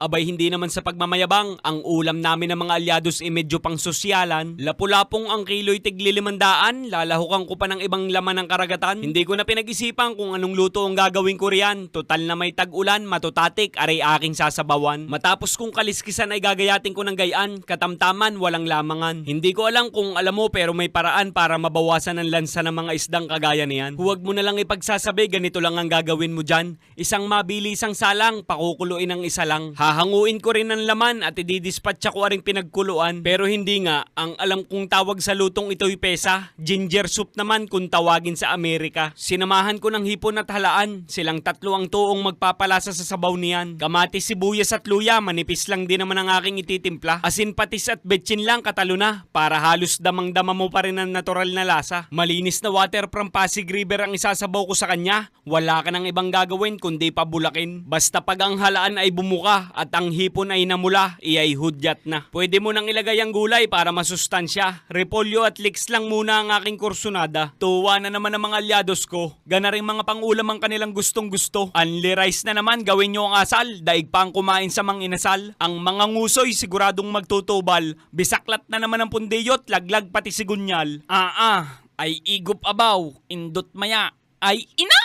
Abay hindi naman sa pagmamayabang, ang ulam namin ng mga alyados ay medyo pang sosyalan. Lapu-lapong ang kilo'y tigli-500, lalahukan ko pa ng ibang laman ng karagatan. Hindi ko na pinag-isipan kung anong luto ang gagawin ko riyan. Total na may tag-ulan, matutatik, aray aking sasabawan. Matapos kong kaliskisan ay gagayatin ko ng gayaan, katamtaman, walang lamangan. Hindi ko alam kung alam mo pero may paraan para mabawasan ang lansa ng mga isdang kagaya niyan. Huwag mo na lang ipagsasabi, ganito lang ang gagawin mo dyan. Isang mabili isang salang, pakukuluin ang isa lang. Hahanguin ko rin ang laman at ididispatcha ko ring pinagkuluan. Pero hindi nga, ang alam kong tawag sa lutong ito'y pesa. Ginger soup naman kung tawagin sa Amerika. Sinamahan ko ng hipon at halaan. Silang tatlo ang tuong magpapalasa sa sabaw niyan. Kamatis, sibuyas at luya, manipis lang din naman ang aking ititimpla. Asin, patis at betchin lang katalo na. Para halos damang-dama mo pa rin ang natural na lasa. Malinis na water from Pasig River ang isasabaw ko sa kanya. Wala ka nang ibang gagawin kundi pabulakin. Basta pag ang halaan ay bumuka at ang hipon ay namula, iyay hudyat na. Pwede mo nang ilagay ang gulay para masustansya. Repolyo at leeks lang muna ang aking kursunada. Tuwa na naman ang mga alyados ko. Gana rin mga pangulam ang kanilang gustong gusto. Only rice na naman, gawin nyo ang asal. Daig pa ang kumain sa mang inasal. Ang mga ngusoy siguradong magtutubal. Bisaklat na naman ang pundiyot, laglag pati sigunyal. Ay igop abaw, indot maya. Ay ina!